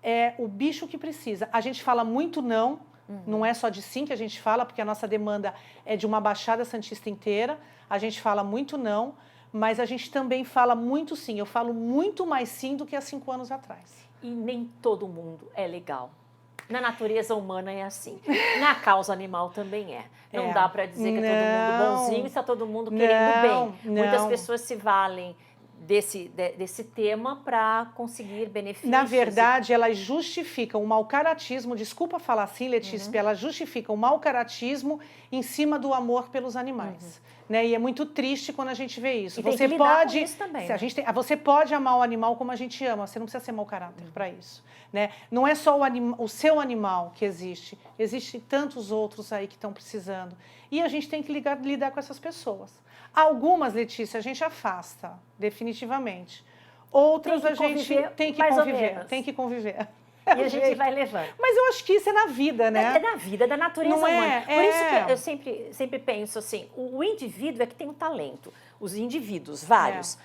é o bicho que precisa. A gente fala muito não, não é só de sim que a gente fala, porque a nossa demanda é de uma Baixada Santista inteira, a gente fala muito não, mas a gente também fala muito sim. Eu falo muito mais sim do que há 5 anos atrás. E nem todo mundo é legal. Na natureza humana é assim. Na causa animal também é. Não dá para dizer que é todo mundo bonzinho e está todo mundo querendo bem. Muitas pessoas se valem desse tema para conseguir benefícios. Na verdade, elas justificam o mau caratismo, desculpa falar assim, Letícia, elas justificam o mau caratismo em cima do amor pelos animais. Né? E é muito triste quando a gente vê isso. E você pode, com isso também, né? Você pode amar o animal como a gente ama, você não precisa ser mau caráter para isso. Né? Não é só o seu animal que existe, existem tantos outros aí que estão precisando. E a gente tem que lidar com essas pessoas. Algumas, Letícia, a gente afasta, definitivamente. Outras a gente tem que conviver. E a gente vai levando. Mas eu acho que isso é na vida, né? É na vida, é da natureza humana. Por isso que eu sempre penso assim, o indivíduo é que tem um talento. Os indivíduos, vários,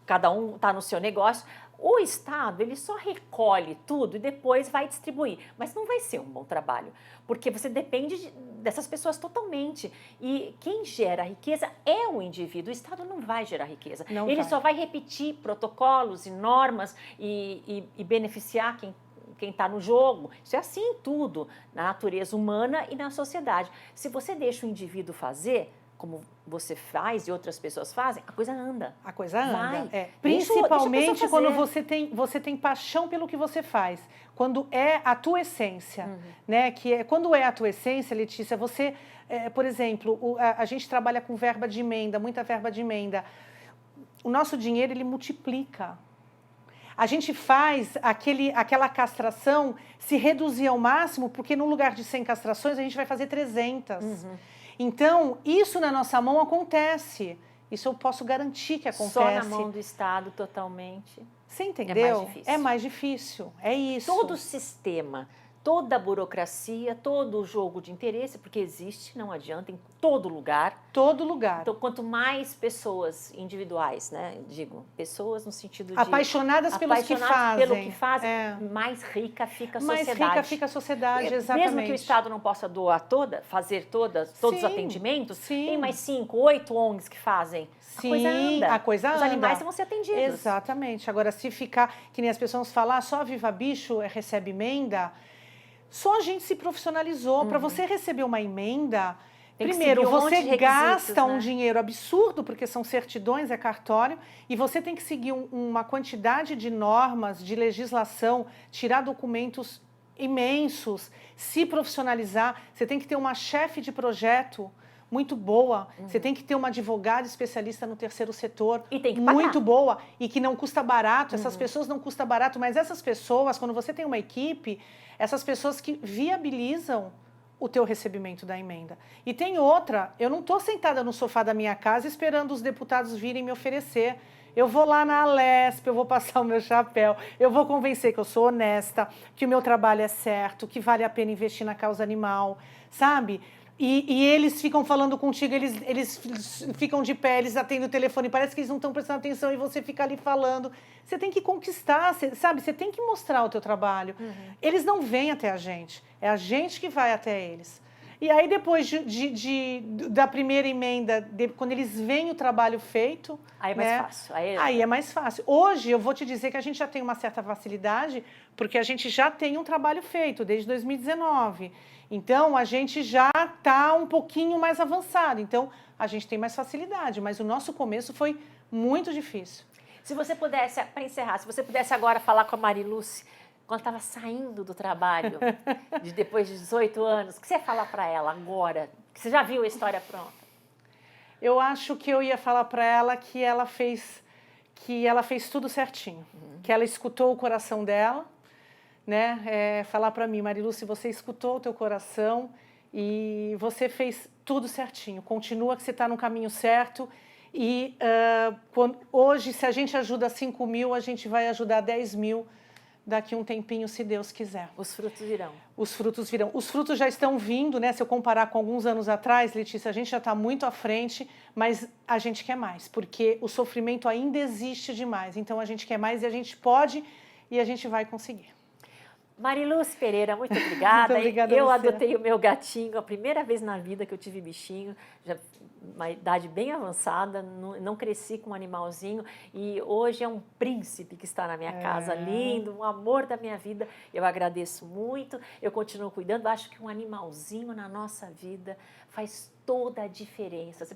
cada um está no seu negócio. O Estado, ele só recolhe tudo e depois vai distribuir. Mas não vai ser um bom trabalho, porque você depende dessas pessoas totalmente. E quem gera riqueza é o indivíduo. O Estado não vai gerar riqueza. Ele só vai repetir protocolos e normas e beneficiar quem está no jogo. Isso é assim em tudo, na natureza humana e na sociedade. Se você deixa o indivíduo fazer, como você faz e outras pessoas fazem, a coisa anda. A coisa anda. Principalmente quando você tem paixão pelo que você faz. Quando é a tua essência. Né? Quando é a tua essência, Letícia, você... por exemplo, a gente trabalha com verba de emenda, muita verba de emenda. O nosso dinheiro, ele multiplica. A gente faz aquela castração se reduzir ao máximo, porque no lugar de 100 castrações, a gente vai fazer 300. Então, isso na nossa mão acontece. Isso eu posso garantir que acontece. Só na mão do Estado, totalmente. Você entendeu? É mais difícil. É isso. Todo o sistema, toda a burocracia, todo o jogo de interesse, porque existe, não adianta, em todo lugar. Todo lugar. Então, quanto mais pessoas individuais, né? Digo, pessoas no sentido de... Apaixonadas pelo que fazem. Mais rica fica a sociedade. Mais rica fica a sociedade, exatamente. Mesmo que o Estado não possa doar fazer todos os atendimentos, tem mais 5, 8 ONGs que fazem. A coisa anda. Os animais vão ser atendidos. Exatamente. Agora, se ficar, que nem as pessoas falam, só a Viva Bicho recebe emenda... Só a gente se profissionalizou. Para você receber uma emenda, primeiro, você gasta um dinheiro absurdo, porque são certidões, é cartório, e você tem que seguir uma quantidade de normas, de legislação, tirar documentos imensos, se profissionalizar. Você tem que ter uma chefe de projeto muito boa, você tem que ter uma advogada especialista no terceiro setor, e tem que pagar. Muito boa, e que não custa barato. Essas pessoas não custam barato, mas essas pessoas, quando você tem uma equipe, essas pessoas que viabilizam o teu recebimento da emenda. E tem outra, eu não estou sentada no sofá da minha casa esperando os deputados virem me oferecer. Eu vou lá na Alesp, eu vou passar o meu chapéu, eu vou convencer que eu sou honesta, que o meu trabalho é certo, que vale a pena investir na causa animal, sabe? E eles ficam falando contigo, eles ficam de pé, eles atendem o telefone, parece que eles não estão prestando atenção e você fica ali falando. Você tem que conquistar, sabe? Você tem que mostrar o teu trabalho. Eles não vêm até a gente, é a gente que vai até eles. E aí, depois da primeira emenda, quando eles veem o trabalho feito... Aí é mais fácil. Aí é mais fácil. Hoje, eu vou te dizer que a gente já tem uma certa facilidade, porque a gente já tem um trabalho feito, desde 2019. Então, a gente já está um pouquinho mais avançado. Então, a gente tem mais facilidade. Mas o nosso começo foi muito difícil. Se você pudesse, para encerrar, se você pudesse agora falar com a Mariluce, quando estava saindo do trabalho, depois de 18 anos, o que você ia falar para ela agora? Você já viu a história pronta? Eu acho que eu ia falar para ela que ela fez tudo certinho. Que ela escutou o coração dela, né? Falar para mim, Mariluce, você escutou o teu coração e você fez tudo certinho. Continua que você está no caminho certo. E hoje, se a gente ajuda 5 mil, a gente vai ajudar 10 mil daqui um tempinho, se Deus quiser. Os frutos virão. Os frutos virão. Os frutos já estão vindo, né? Se eu comparar com alguns anos atrás, Letícia, a gente já está muito à frente, mas a gente quer mais, porque o sofrimento ainda existe demais. Então, a gente quer mais e a gente pode e a gente vai conseguir. Mariluz Pereira, muito obrigada. Muito obrigada eu a você. adotei o meu gatinho, a primeira vez na vida que eu tive bichinho, já uma idade bem avançada, não cresci com um animalzinho e hoje é um príncipe que está na minha casa, lindo, um amor da minha vida. Eu agradeço muito, eu continuo cuidando, acho que um animalzinho na nossa vida faz toda a diferença. Se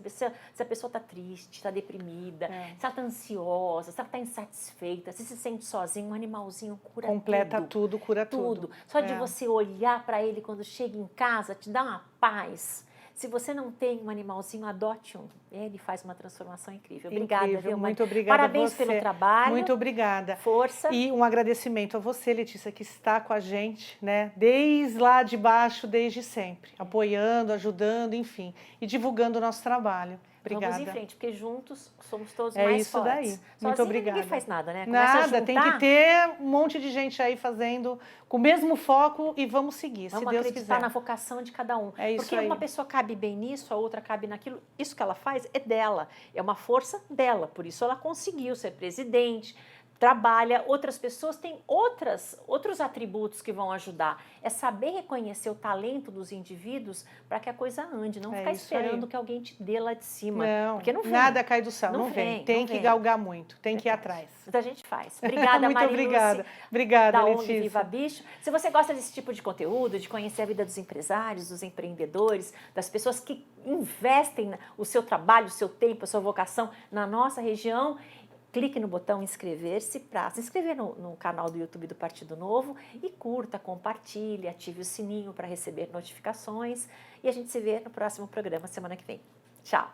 a pessoa está triste, está deprimida, se ela está ansiosa, se ela está insatisfeita, se sente sozinha, um animalzinho cura completa tudo, cura tudo. Só de você olhar para ele quando chega em casa, te dá uma paz. Se você não tem um animalzinho, adote um. Ele faz uma transformação incrível. Obrigada, incrível, viu, muito obrigada. Parabéns a você. pelo trabalho. Muito obrigada. Força. E um agradecimento a você, Letícia, que está com a gente, né? Desde lá de baixo, desde sempre. Apoiando, ajudando, enfim. E divulgando o nosso trabalho. Obrigada. Vamos em frente, porque juntos somos todos mais isso fortes. Daí. Muito Sozinho obrigada. Ninguém faz nada, né? Nada, tem que ter um monte de gente aí fazendo com o mesmo foco e vamos seguir, se Deus quiser. Vamos acreditar na vocação de cada um. É isso porque aí. Uma pessoa cabe bem nisso, a outra cabe naquilo. Isso que ela faz é dela, é uma força dela. Por isso ela conseguiu ser presidente, trabalha, outras pessoas têm outros atributos que vão ajudar. É saber reconhecer o talento dos indivíduos para que a coisa ande, não ficar esperando que alguém te dê lá de cima. Não, porque não vem. Nada cai do céu, não vem. Tem que galgar muito, tem que ir atrás. Mas a gente faz. Obrigada, muito Mariluz. Obrigada. Obrigada, da Letícia. ONG Viva Bicho. Se você gosta desse tipo de conteúdo, de conhecer a vida dos empresários, dos empreendedores, das pessoas que investem o seu trabalho, o seu tempo, a sua vocação na nossa região, clique no botão inscrever-se para se inscrever no canal do YouTube do Partido Novo e curta, compartilhe, ative o sininho para receber notificações e a gente se vê no próximo programa semana que vem. Tchau!